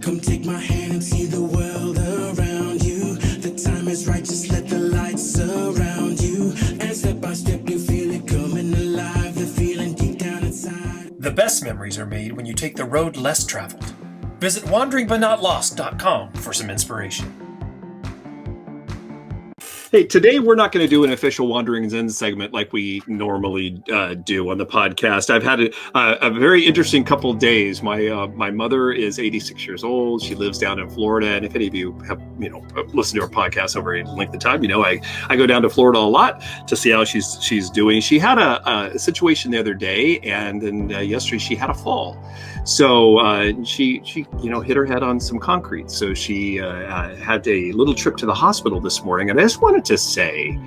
Come take my hand and see the world around you. The time is right, just let the light surround you. And step by step you feel it coming alive, the feeling deep down inside. The best memories are made when you take the road less traveled. Visit wanderingbutnotlost.com for some inspiration. Hey, today we're not going to do an official Wandering Zen segment like we normally do on the podcast. I've had a very interesting couple of days. My mother is 86 years old. She lives down in Florida, and if any of you have listened to our podcast over a length of time, I go down to Florida a lot to see how she's doing. She had a situation the other day, and then yesterday she had a fall. So she hit her head on some concrete. So she had a little trip to the hospital this morning, and I just wanted to say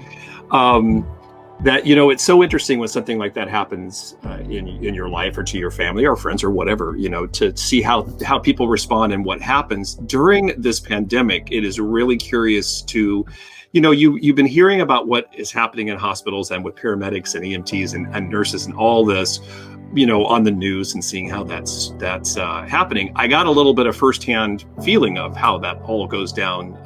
that it's so interesting when something like that happens in your life or to your family or friends or whatever, to see how people respond and what happens during this pandemic. It is really curious to you've been hearing about what is happening in hospitals and with paramedics and EMTs and nurses and all this on the news and seeing how that's happening. I got a little bit of firsthand feeling of how that all goes down.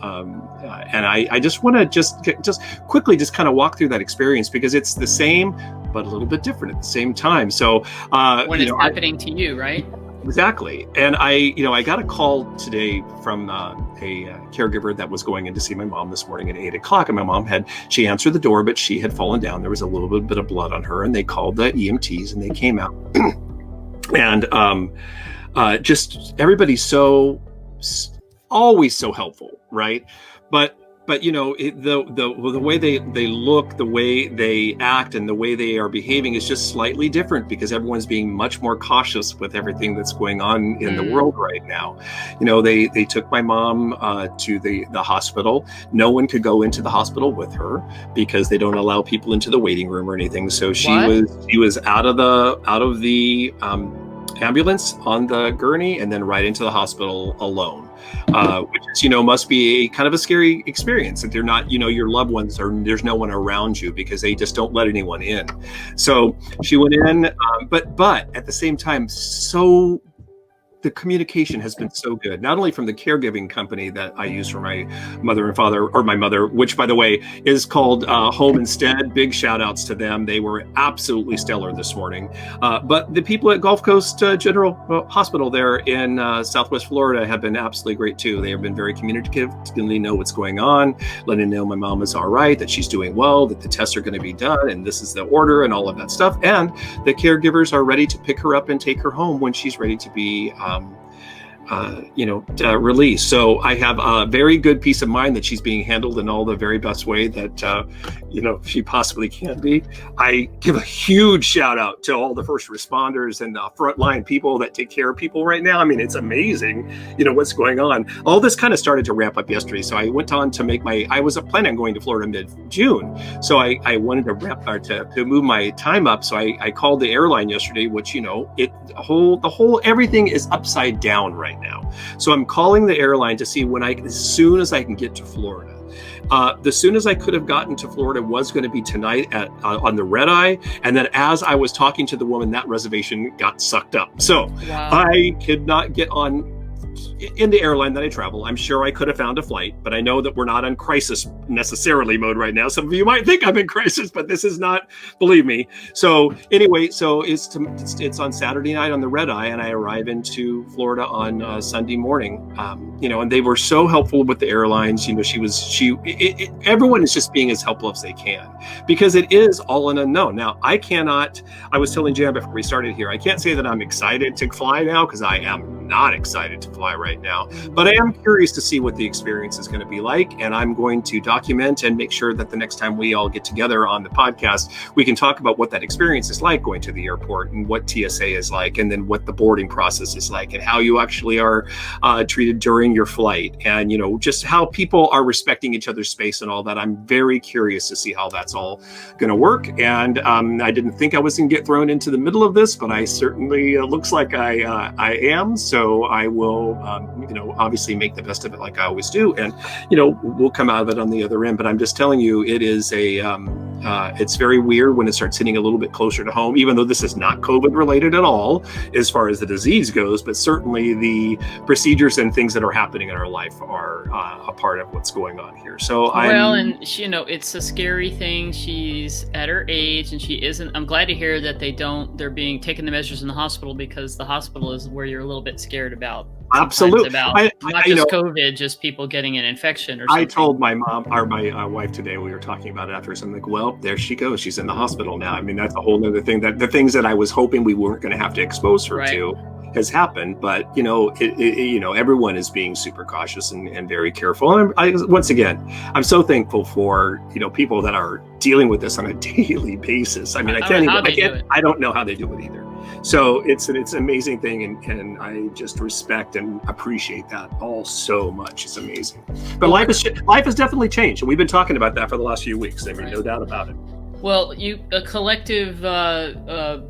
And I just want to just quickly kind of walk through that experience, because it's the same, but a little bit different at the same time. So when it's happening to you, right? Exactly. And I got a call today from a caregiver that was going in to see my mom this morning at 8:00. And my mom she answered the door, but she had fallen down. There was a little bit of blood on her, and they called the EMTs and they came out. And just everybody's always so helpful, right? But the way they look, the way they act, and the way they are behaving is just slightly different, because everyone's being much more cautious with everything that's going on in the world right now. They took my mom to the hospital. No one could go into the hospital with her because they don't allow people into the waiting room or anything. So she was out of the ambulance on the gurney and then right into the hospital alone. Which is, must be a kind of a scary experience, that they're not, your loved ones there's no one around you because they just don't let anyone in. So she went in, but at the same time, the communication has been so good, not only from the caregiving company that I use for my mother and father, or my mother, which by the way is called Home Instead. Big shout outs to them. They were absolutely stellar this morning. But the people at Gulf Coast General Hospital there in Southwest Florida have been absolutely great too. They have been very communicative, letting me know what's going on, letting me know my mom is all right, that she's doing well, that the tests are going to be done, and this is the order and all of that stuff. And the caregivers are ready to pick her up and take her home when she's ready to be release. So I have a very good peace of mind that she's being handled in all the very best way that, she possibly can be. I give a huge shout out to all the first responders and the frontline people that take care of people right now. I mean, it's amazing, what's going on. All this kind of started to ramp up yesterday. So I went on to I was planning on going to Florida mid-June. So I wanted to move my time up. So I called the airline yesterday, which, everything is upside down right now. So I'm calling the airline to see as soon as I can get to Florida. The soonest I could have gotten to Florida was going to be tonight on the red eye. And then as I was talking to the woman, that reservation got sucked up. So wow. I could not get on in the airline that I travel. I'm sure I could have found a flight, but I know that we're not on crisis necessarily mode right now. Some of you might think I'm in crisis, but this is not, believe me. So anyway, it's on Saturday night on the red eye, and I arrive into Florida on Sunday morning. And they were so helpful with the airlines. Everyone is just being as helpful as they can, because it is all an unknown. Now, I was telling Jan before we started here, I can't say that I'm excited to fly now, because I am not excited to fly right now, but I am curious to see what the experience is going to be like, and I'm going to document and make sure that the next time we all get together on the podcast, we can talk about what that experience is like going to the airport, and what TSA is like, and then what the boarding process is like, and how you actually are treated during your flight, and just how people are respecting each other's space and all that. I'm very curious to see how that's all going to work, and I didn't think I was going to get thrown into the middle of this, but I certainly looks like I am. So I will obviously make the best of it like I always do, and we'll come out of it on the other end. But I'm just telling you, it is It's very weird when it starts hitting a little bit closer to home, even though this is not COVID related at all as far as the disease goes, but certainly the procedures and things that are happening in our life are a part of what's going on here. So and she, it's a scary thing. She's at her age and she isn't, I'm glad to hear that they're being taking the measures in the hospital, because the hospital is where you're a little bit scared about. Absolutely. About not just COVID, just people getting an infection or something. I told my mom or my wife today, we were talking about it afterwards. I'm like, well, there she goes. She's in the hospital now. I mean, that's a whole other thing, that the things that I was hoping we weren't going to have to expose her to has happened. But, everyone is being super cautious and very careful. And once again, I'm so thankful for, people that are dealing with this on a daily basis. I mean, I don't know how they do it either. So it's an amazing thing, and I just respect and appreciate that all so much. It's amazing. But life has definitely changed, and we've been talking about that for the last few weeks. I mean, no doubt about it. Well, a collective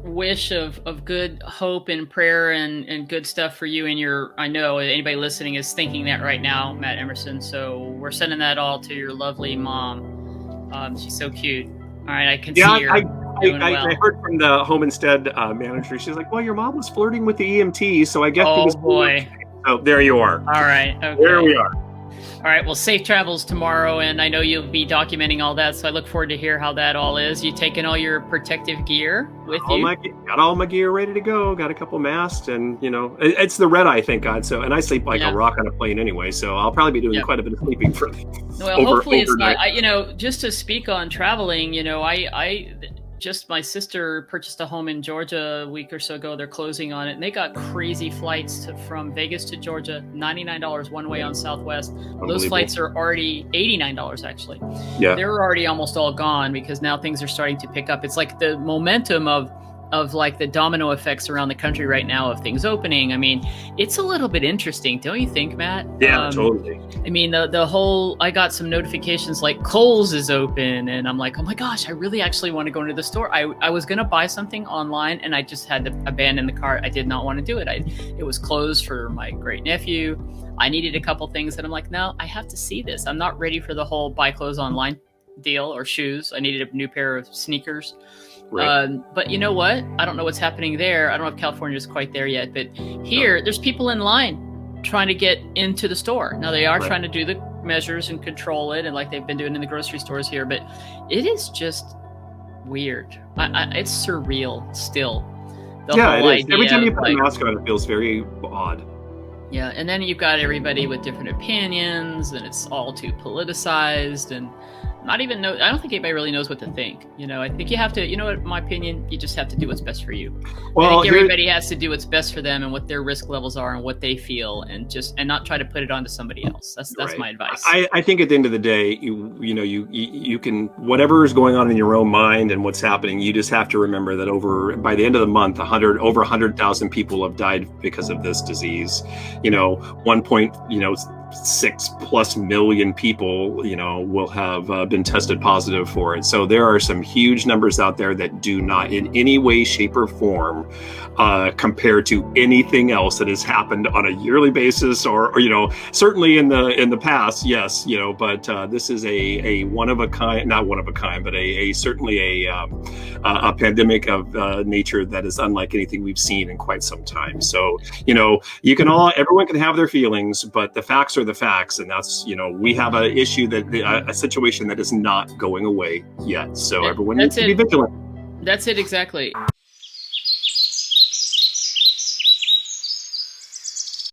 wish of good hope and prayer and good stuff for you and I know anybody listening is thinking that right now, Matt Emerson. So we're sending that all to your lovely mom. She's so cute. All right, I can see her. I heard from the home instead manager. She's like, "Well, your mom was flirting with the EMT, so I guess." Oh boy! So there you are. All right. Okay. There we are. All right. Well, safe travels tomorrow, and I know you'll be documenting all that. So I look forward to hear how that all is. You taking all your protective gear with you? Got all my gear ready to go. Got a couple masks, and it's the red eye, thank God. So, and I sleep like a rock on a plane anyway. So I'll probably be doing quite a bit of sleeping for. Well, hopefully it's not. Just to speak on traveling, my sister purchased a home in Georgia a week or so ago. They're closing on it, and they got crazy flights from Vegas to Georgia, $99 one way on Southwest. Those flights are already $89 actually. Yeah, they're already almost all gone because now things are starting to pick up. It's like the momentum of like the domino effects around the country right now of things opening. I mean, it's a little bit interesting, don't you think, Matt? Yeah, totally. I mean, the whole, I got some notifications like Kohl's is open, and I'm like, oh my gosh, I really actually want to go into the store. I was going to buy something online, and I just had to abandon the cart. I did not want to do it. It was closed for my great nephew. I needed a couple things, and I'm like, no, I have to see this. I'm not ready for the whole buy clothes online deal or shoes. I needed a new pair of sneakers. Right. But you know what? I don't know what's happening there. I don't know if California is quite there yet, but here there's people in line trying to get into the store. Now they are trying to do the measures and control it, and like they've been doing in the grocery stores here, but it is just weird. It's surreal still. The whole idea. Every time you put a mask on, it feels very odd. Yeah, and then you've got everybody with different opinions, and it's all too politicized, and I don't think anybody really knows what to think. I think you have to, in my opinion, you just have to do what's best for you. Well, I think everybody has to do what's best for them and what their risk levels are and what they feel, and not try to put it onto somebody else. That's my advice. I think at the end of the day, you can, whatever is going on in your own mind and what's happening, you just have to remember that by the end of the month, over 100,000 people have died because of this disease. 1.6+ million people, will have been tested positive for it. So there are some huge numbers out there that do not in any way, shape, or form compare to anything else that has happened on a yearly basis, or certainly in the past, yes, but this is a one of a kind, not one of a kind, but certainly a pandemic of nature that is unlike anything we've seen in quite some time. So everyone can have their feelings, but the facts are the facts, and that's we have a issue a situation that is not going away yet. So everyone needs to be vigilant. That's it, exactly.